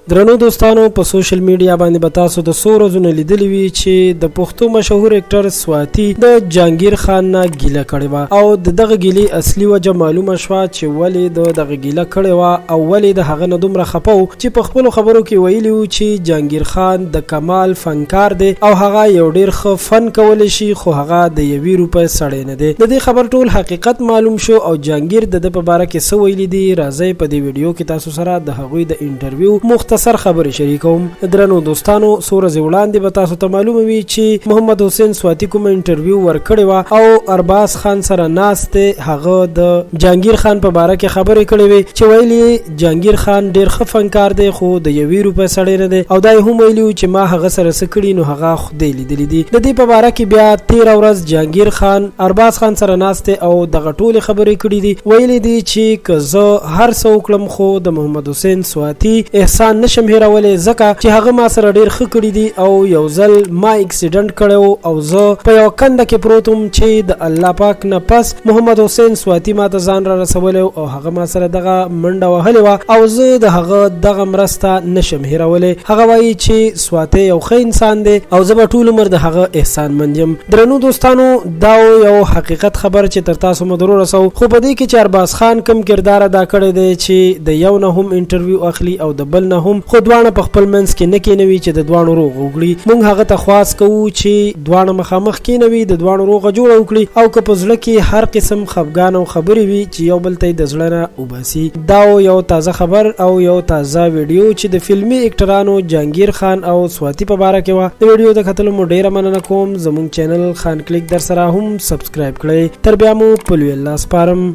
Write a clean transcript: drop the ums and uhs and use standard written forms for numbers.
درنو دوستانو په سوشل میډیا باندې به تاسو د څو ورځو لیدلی وي چې د پښتو مشهور اکټر سواتی د جهانگیر خان نه ګیله کړې وه او دغه ګیلې اصلي وجه معلومه شوه چې ولې دغه ګیله کړې وه او ولې د هغه نه دومره خفه و چې په خپلو خبرو کې ویلي وو چې جهانگیر خان د کمال فنکار دی او هغه یو ډیر ښه فن کولی شي خو هغه د 1 روپۍ سړی نه دی. د دې خبر ټول حقیقت معلوم شو او جهانگیر د په باره کې څه ویلي دي راځئ په دې ویډیو کې تاسو سره د هغوی د انټرویو مختصر خبرې شریکوم. درنو دوستانو څو ورځې وړاندې به تاسو ته معلومه وي چې محمد حسین سواتی کوم انټرویو ورکړې وه او ارباز خان سره ناست دی هغه د جهانگیر خان په باره کې خبرې کړې وي چې ویلي جهانگیر خان ډیر ښه فنکار دی خو د 1 روپۍ سړی نه دی او دا هم ویلي چې ما هغه سره څه کړي نو هغه خدای لیدلی دي. د دې په باره کې بیا 13 ورځ جهانگیر خان ارباز خان سره ناست او دغه ټولې خبرې کړې دي. ویلي دي چې که زه هر څه وکړم خو د محمد حسین سواتی احسان نشم هیرولی ځکه چې هغه ما سره ډیر ښه کړي دي او یو ځل ما اکسیډنټ کړی او زه په یو کنده کې پروت وم چې د الله پاک نه پس محمد حسین سواتی ما ته ځان را رسولی او هغه ما سره دغه منډه وهلې وه او زه د هغه دغه مرسته نشم هیرولی. هغه وایي چې سواتی یو ښه انسان دی او زه به ټول عمر د هغه احسانمند یم. درنو دوستانو دا یو حقیقت خبر چې تر تاسو مو درو رسو خو په دې کې چې ارباز خان کوم کردار ادا کړی دی چې د یو نه هم انټرویو اخلي او د بل نه هم خو دواړه په خپل منځ کې نه کېنوي چې د دواړو روغ وکړي. موږ هغه ته خواست کوو چې دواړه مخامخ کېنوي د دواړو روغه جوړه وکړي او که په زړه کې هر قسم خفګان او خبرې وي چې یو بل ته د زړه نه وباسي. دا یو تازه خبر او یو تازه ویډیو چې د فلمي اکټرانو جهانگیر خان او سواتی په باره کې وه. د ویډیو د کتلو مو ډیره مننه کوم. زموږ چینل خان کلیک در سره هم سبسکرایب کړئ. تر بیا مو په لوی الله سپارم.